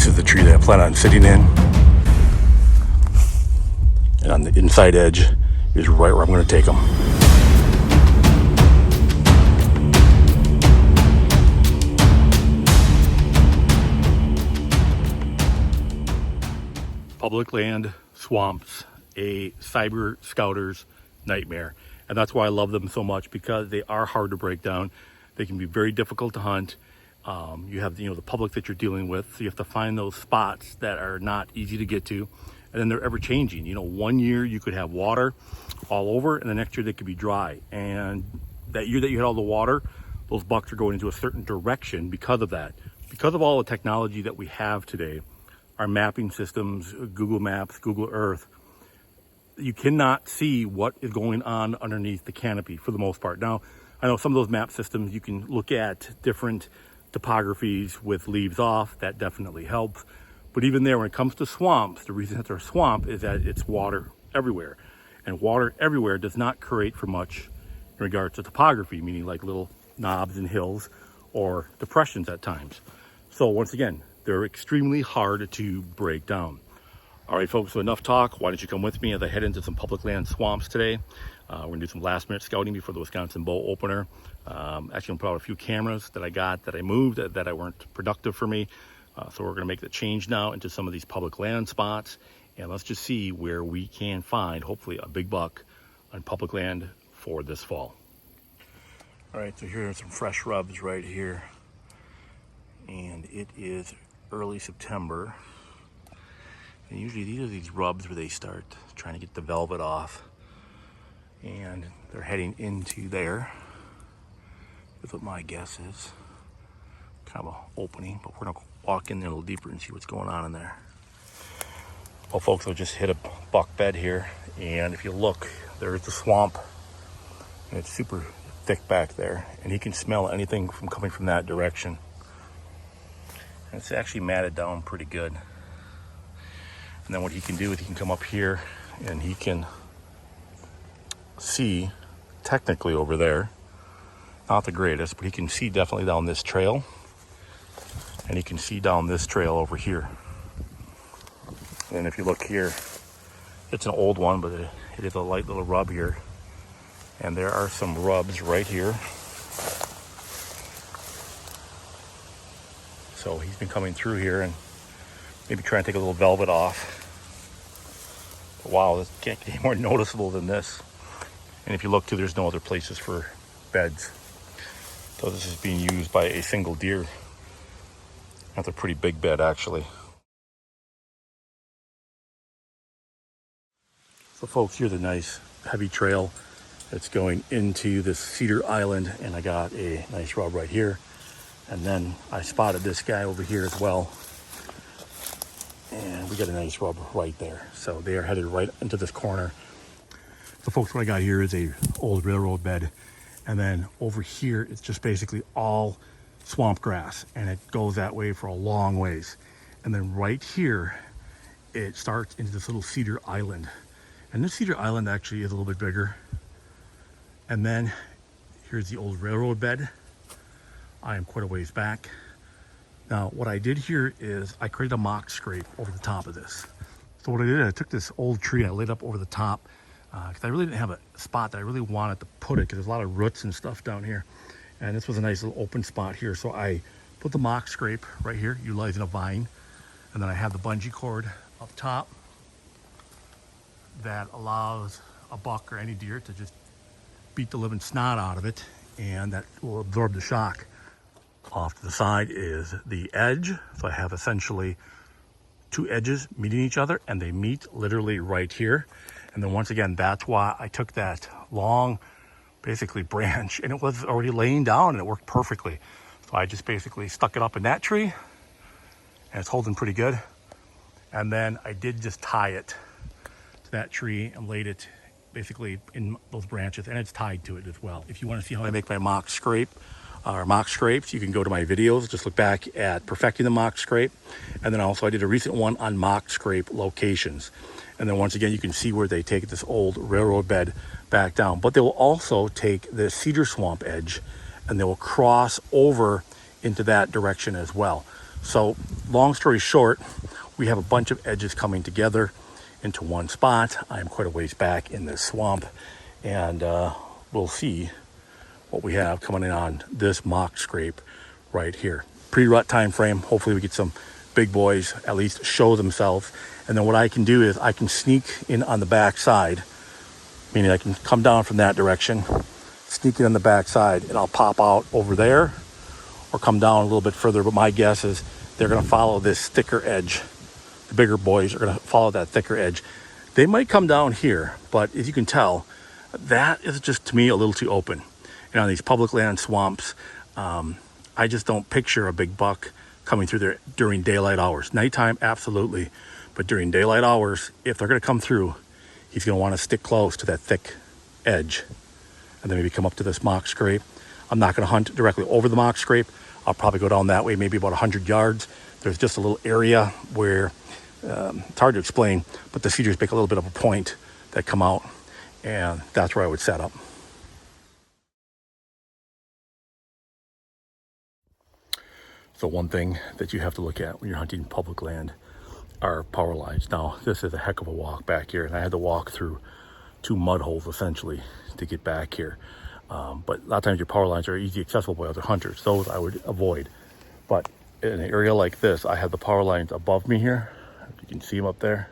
this is the tree that I plan on sitting in. And on the inside edge is right where I'm going to take them. Public land swamps, a cyber scouter's nightmare. And that's why I love them so much, because they are hard to break down. They can be very difficult to hunt. You have the public that you're dealing with, so you have to find those spots that are not easy to get to, and then they're ever changing. 1 year you could have water all over, and the next year they could be dry. And that year that you had all the water, those bucks are going into a certain direction because of that. Because of all the technology that we have today, our mapping systems, Google Maps, Google Earth, you cannot see what is going on underneath the canopy for the most part. Now, I know some of those map systems, you can look at different topographies with leaves off. That definitely helps. But even there, when it comes to swamps, the reason that they're a swamp is that it's water everywhere. And water everywhere does not create for much in regards to topography, meaning like little knobs and hills or depressions at times. So once again, they're extremely hard to break down. All right, folks, so enough talk. Why don't you come with me as I head into some public land swamps today? We're gonna do some last minute scouting before the Wisconsin bow opener. Actually, gonna put out a few cameras that I moved that weren't productive for me. So we're gonna make the change now into some of these public land spots. And let's just see where we can find, hopefully, a big buck on public land for this fall. All right, so here are some fresh rubs right here. And it is early September. And usually these are these rubs where they start trying to get the velvet off. And they're heading into there. That's what my guess is. Kind of an opening, but we're gonna walk in there a little deeper and see what's going on in there. Well, folks, I just hit a buck bed here. And if you look, there's the swamp. And it's super thick back there. And he can smell anything from coming from that direction. And it's actually matted down pretty good. And then what he can do is he can come up here and he can see technically over there, not the greatest, but he can see definitely down this trail, and he can see down this trail over here. And if you look here, it's an old one, but it is a light little rub here. And there are some rubs right here. So he's been coming through here and maybe trying to take a little velvet off. But wow, this can't get any more noticeable than this. And if you look too, there's no other places for beds. So this is being used by a single deer. That's a pretty big bed, actually. So folks, here's a nice heavy trail that's going into this cedar island, and I got a nice rub right here. And then I spotted this guy over here as well. And we got a nice rub right there. So they are headed right into this corner. So folks, what I got here is a old railroad bed. And then over here, it's just basically all swamp grass. And it goes that way for a long ways. And then right here, it starts into this little cedar island. And this cedar island actually is a little bit bigger. And then here's the old railroad bed. I am quite a ways back. Now, what I did here is I created a mock scrape over the top of this. So what I did, I took this old tree and I laid up over the top because I really didn't have a spot that I really wanted to put it, because there's a lot of roots and stuff down here. And this was a nice little open spot here. So I put the mock scrape right here, utilizing a vine. And then I have the bungee cord up top that allows a buck or any deer to just beat the living snot out of it, and that will absorb the shock. Off to the side is the edge. So I have essentially two edges meeting each other, and they meet literally right here. And then once again, that's why I took that long, basically branch, and it was already laying down and it worked perfectly. So I just basically stuck it up in that tree, and it's holding pretty good. And then I did just tie it to that tree and laid it basically in those branches, and it's tied to it as well. If you want to see how I make my mock scrape or mock scrapes, you can go to my videos. Just look back at perfecting the mock scrape. And then also I did a recent one on mock scrape locations. And then once again, you can see where they take this old railroad bed back down. But they will also take the cedar swamp edge and they will cross over into that direction as well. So long story short, we have a bunch of edges coming together into one spot. I am quite a ways back in this swamp, and we'll see what we have coming in on this mock scrape right here. Pre-rut time frame. Hopefully we get some big boys at least show themselves. And then what I can do is I can sneak in on the back side, meaning I can come down from that direction, sneak in on the back side, and I'll pop out over there or come down a little bit further. But my guess is they're going to follow this thicker edge. The bigger boys are going to follow that thicker edge. They might come down here, but as you can tell, that is just, to me, a little too open. And on these public land swamps, I just don't picture a big buck coming through there during daylight hours. Nighttime, absolutely. But during daylight hours, if they're going to come through, he's going to want to stick close to that thick edge and then maybe come up to this mock scrape. I'm not going to hunt directly over the mock scrape. I'll probably go down that way, maybe about 100 yards. There's just a little area where it's hard to explain, but the cedars make a little bit of a point that come out, and that's where I would set up. So one thing that you have to look at when you're hunting public land are power lines. Now, this is a heck of a walk back here, and I had to walk through 2 mud holes essentially to get back here. But a lot of times your power lines are easy accessible by other hunters. Those I would avoid. But in an area like this, I have the power lines above me here. You can see them up there.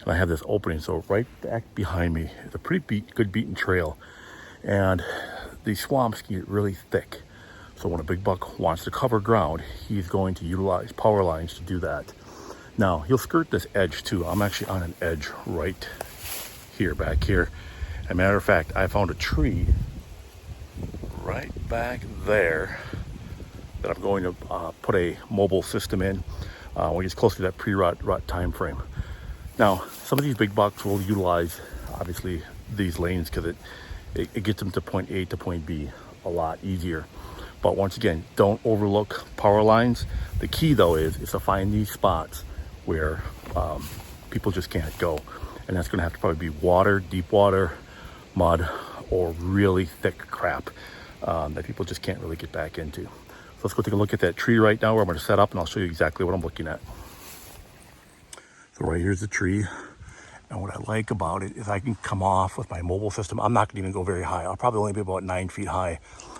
And I have this opening, so right back behind me is a pretty good beaten trail. And these swamps can get really thick. So when a big buck wants to cover ground, he's going to utilize power lines to do that. Now, he'll skirt this edge too. I'm actually on an edge right here, back here. As a matter of fact, I found a tree right back there that I'm going to put a mobile system in when it gets close to that pre-rut time frame. Now, some of these big bucks will utilize, obviously, these lanes because it gets them to point A to point B a lot easier. But once again, don't overlook power lines. The key, though, is to find these spots where people just can't go. And that's going to have to probably be water, deep water, mud, or really thick crap that people just can't really get back into. So let's go take a look at that tree right now where I'm going to set up, and I'll show you exactly what I'm looking at. So right here's the tree. And what I like about it is I can come off with my mobile system. I'm not going to even go very high. I'll probably only be about 9 feet high.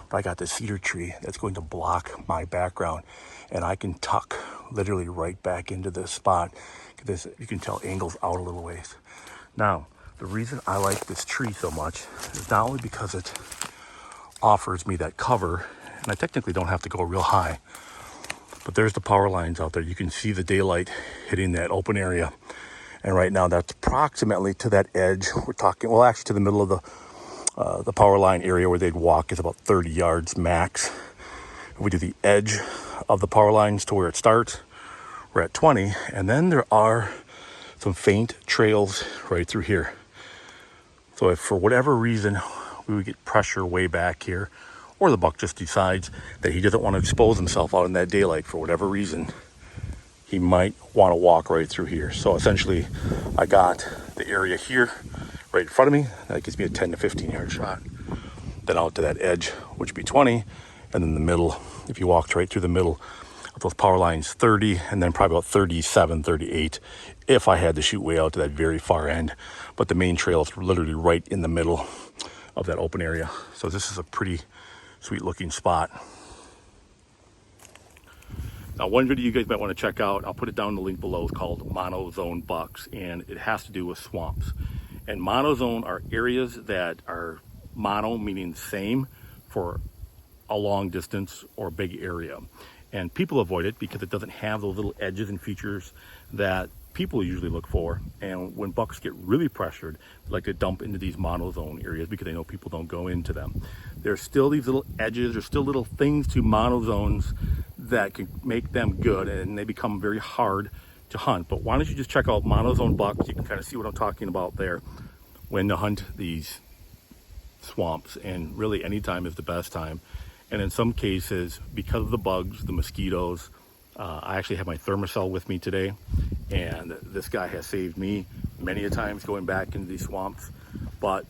But I got this cedar tree that's going to block my background. And I can tuck literally right back into this spot. This, you can tell, angles out a little ways. Now, the reason I like this tree so much is not only because it offers me that cover, and I technically don't have to go real high, but there's the power lines out there. You can see the daylight hitting that open area. And right now that's approximately to that edge. We're talking, well, actually to the middle of the power line area where they'd walk is about 30 yards max. If we do the edge of the power lines to where it starts, we're at 20. And then there are some faint trails right through here. So if for whatever reason we would get pressure way back here, or the buck just decides that he doesn't want to expose himself out in that daylight for whatever reason, he might want to walk right through here. So essentially, I got the area here right in front of me. That gives me a 10 to 15 yard shot. Then out to that edge, which would be 20. And then the middle, if you walked right through the middle of those power lines, 30, and then probably about 37, 38, if I had to shoot way out to that very far end. But the main trail is literally right in the middle of that open area. So this is a pretty sweet looking spot. Now, one video you guys might want to check out, I'll put it down in the link below, it's called monozone bucks, and it has to do with swamps. And monozone are areas that are mono, meaning same, for a long distance or big area. And people avoid it because it doesn't have those little edges and features that people usually look for. And when bucks get really pressured, they like to dump into these monozone areas because they know people don't go into them. There's still these little edges, there's still little things to monozones that can make them good, and they become very hard to hunt. But why don't you just check out monozone bucks? You can kind of see what I'm talking about there when to hunt these swamps, and really any time is the best time. And in some cases, because of the bugs, the mosquitoes, I actually have my thermocell with me today, and this guy has saved me many a times going back into these swamps. But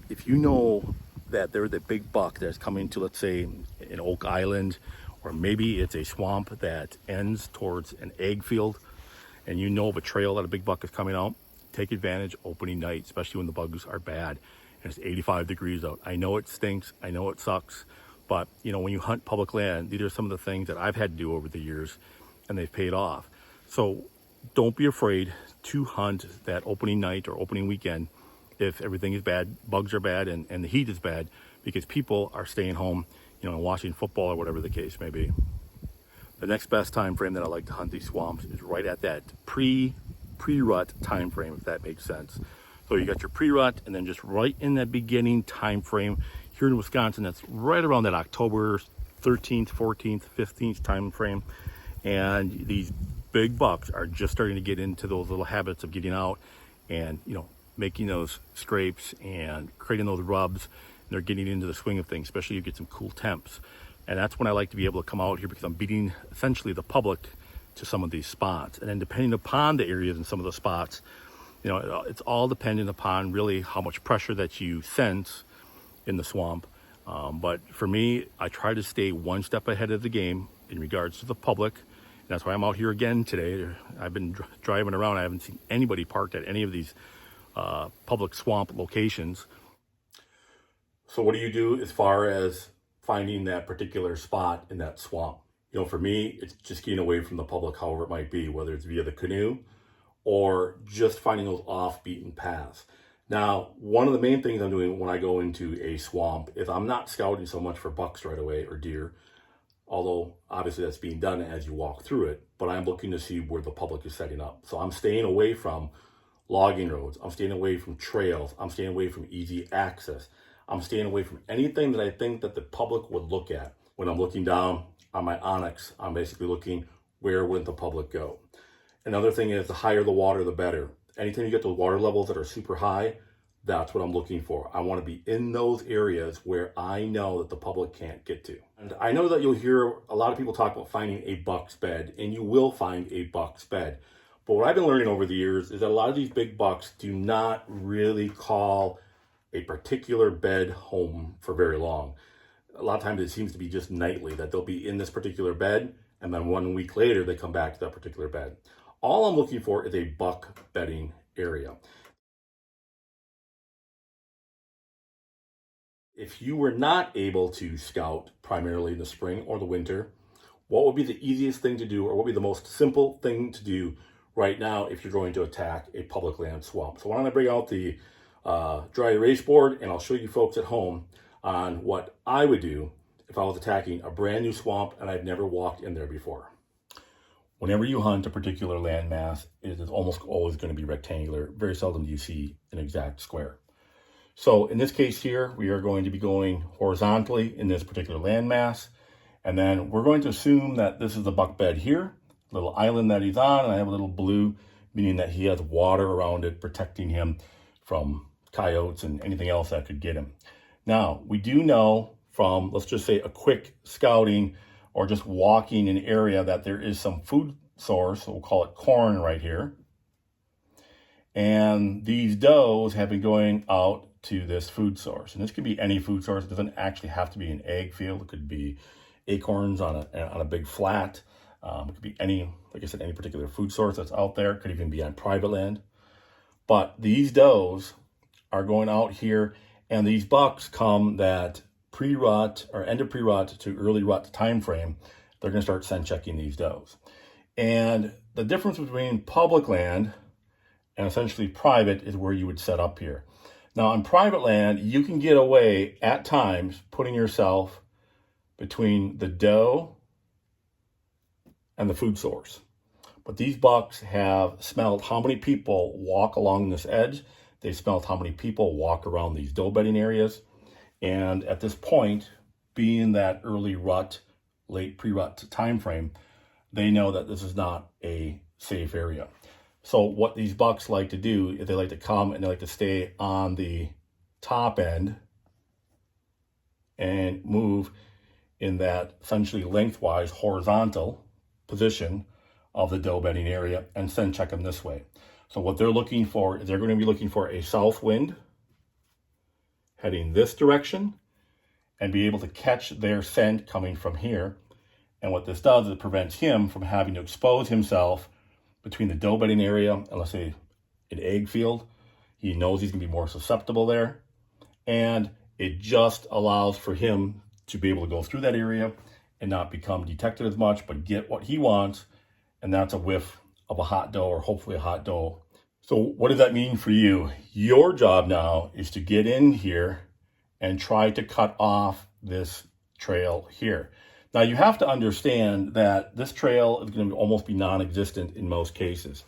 if you know that there's a big buck that's coming to, let's say, an Oak Island or maybe it's a swamp that ends towards an ag field, and you know of a trail that a big buck is coming out. Take advantage opening night, especially when the bugs are bad and it's 85 degrees out. I know it stinks, I know it sucks, but you know, when you hunt public land, these are some of the things that I've had to do over the years, and they've paid off. So don't be afraid to hunt that opening night or opening weekend if everything is bad, bugs are bad, and the heat is bad, because people are staying home, you know, and watching football or whatever the case may be. The next best time frame that I like to hunt these swamps is right at that pre-rut time frame, if that makes sense. So you got your pre-rut, and then just right in that beginning time frame here in Wisconsin, that's right around that October 13th, 14th, 15th time frame. And these big bucks are just starting to get into those little habits of getting out and, you know, making those scrapes and creating those rubs. And they're getting into the swing of things, especially if you get some cool temps. And that's when I like to be able to come out here, because I'm beating essentially the public to some of these spots. And then depending upon the areas and some of the spots, you know, it's all dependent upon really how much pressure that you sense in the swamp. But for me, I try to stay one step ahead of the game in regards to the public. And that's why I'm out here again today. I've been driving around. I haven't seen anybody parked at any of these public swamp locations. So what do you do as far as finding that particular spot in that swamp? You know, for me, it's just getting away from the public, however it might be, whether it's via the canoe or just finding those off-beaten paths. Now, one of the main things I'm doing when I go into a swamp is I'm not scouting so much for bucks right away or deer, although obviously that's being done as you walk through it, but I'm looking to see where the public is setting up. So I'm staying away from logging roads. I'm staying away from trails. I'm staying away from easy access. I'm staying away from anything that I think that the public would look at. When I'm looking down on my Onyx, I'm basically looking, where would the public go? Another thing is, the higher the water, the better. Anytime you get those water levels that are super high, that's what I'm looking for. I want to be in those areas where I know that the public can't get to. And I know that you'll hear a lot of people talk about finding a buck's bed, and you will find a buck's bed. But what I've been learning over the years is that a lot of these big bucks do not really call a particular bed home for very long. A lot of times it seems to be just nightly, that they'll be in this particular bed, and then 1 week later they come back to that particular bed. All I'm looking for is a buck bedding area. If you were not able to scout primarily in the spring or the winter, what would be the easiest thing to do, or what would be the most simple thing to do right now if you're going to attack a public land swamp? So why don't I bring out the dry erase board, and I'll show you folks at home on what I would do if I was attacking a brand new swamp and I've never walked in there before. Whenever you hunt a particular landmass, it is almost always going to be rectangular. Very seldom do you see an exact square. So in this case here, we are going to be going horizontally in this particular landmass. And then we're going to assume that this is the buck bed here, little island that he's on, and I have a little blue, meaning that he has water around it, protecting him from coyotes and anything else that could get him. Now, we do know from, let's just say, a quick scouting or just walking an area, that there is some food source, so we'll call it corn right here. And these does have been going out to this food source. And this could be any food source. It doesn't actually have to be an ag field. It could be acorns on a big flat. It could be any, like I said, any particular food source that's out there. It could even be on private land. But these does are going out here, and these bucks come that pre-rut or end of pre-rut to early rut time frame. They're going to start scent checking these does. And the difference between public land and essentially private is where you would set up here. Now, on private land, you can get away at times putting yourself between the doe and the food source. But these bucks have smelled how many people walk along this edge. They've smelled how many people walk around these doe bedding areas. And at this point, being that early rut, late pre-rut time frame, they know that this is not a safe area. So what these bucks like to do is they like to come and they like to stay on the top end and move in that essentially lengthwise horizontal position of the doe bedding area and scent check them this way. So what they're looking for is they're going to be looking for a south wind heading this direction and be able to catch their scent coming from here And what this does is it prevents him from having to expose himself between the doe bedding area and, let's say, an egg field. He knows he's going to be more susceptible there. And it just allows for him to be able to go through that area and not become detected as much, but get what he wants. And that's a whiff of a hot doe, or hopefully a hot doe. So what does that mean for you? Your job now is to get in here and try to cut off this trail here. Now you have to understand that this trail is going to almost be non-existent in most cases,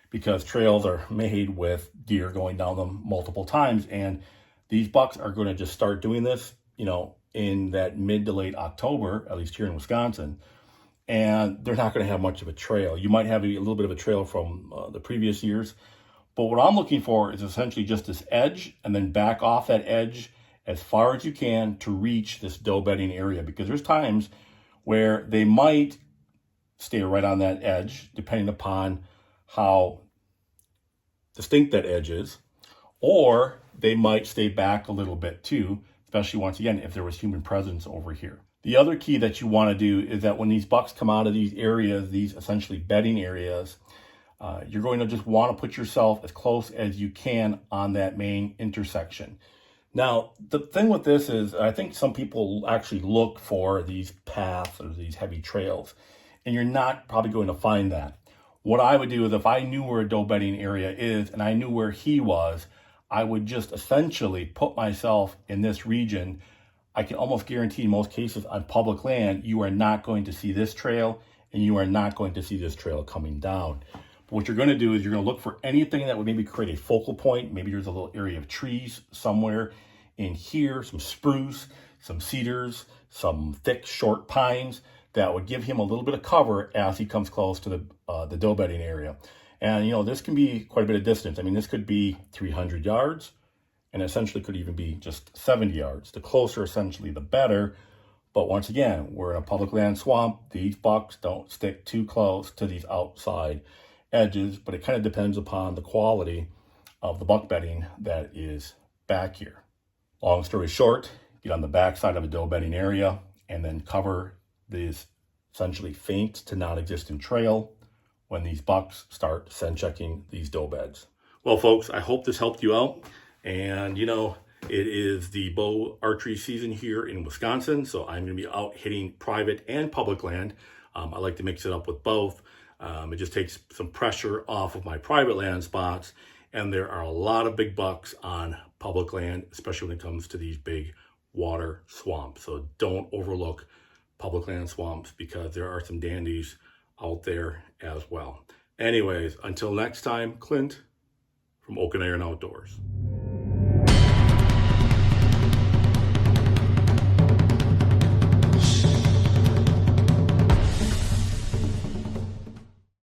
because trails are made with deer going down them multiple times, and these bucks are going to just start doing this, in that mid to late October, at least here in Wisconsin, and they're not going to have much of a trail. You might have a little bit of a trail from the previous years, but what I'm looking for is essentially just this edge, and then back off that edge as far as you can to reach this doe bedding area, because there's times where they might stay right on that edge, depending upon how distinct that edge is, or they might stay back a little bit too, especially once again, if there was human presence over here. The other key that you want to do is that when these bucks come out of these areas, these essentially bedding areas, you're going to just want to put yourself as close as you can on that main intersection. Now, the thing with this is, I think some people actually look for these paths or these heavy trails, and you're not probably going to find that. What I would do is, if I knew where a doe bedding area is and I knew where he was, I would just essentially put myself in this region. I can almost guarantee in most cases on public land, you are not going to see this trail, and you are not going to see this trail coming down. But what you're going to do is you're going to look for anything that would maybe create a focal point. Maybe there's a little area of trees somewhere in here, some spruce, some cedars, some thick, short pines that would give him a little bit of cover as he comes close to the doe bedding area. And, this can be quite a bit of distance. I mean, this could be 300 yards, and essentially could even be just 70 yards. The closer, essentially, the better. But once again, we're in a public land swamp. These bucks don't stick too close to these outside edges, but it kind of depends upon the quality of the buck bedding that is back here. Long story short, get on the backside of a doe bedding area and then cover this essentially faint to non-existent trail when these bucks start scent checking these doe beds. Well, folks, I hope this helped you out. And, it is the bow archery season here in Wisconsin, so I'm going to be out hitting private and public land. I like to mix it up with both. It just takes some pressure off of my private land spots, and there are a lot of big bucks on public land, especially when it comes to these big water swamps. So don't overlook public land swamps, because there are some dandies out there as well. Anyways, until next time, Clint from Oak and Iron Outdoors.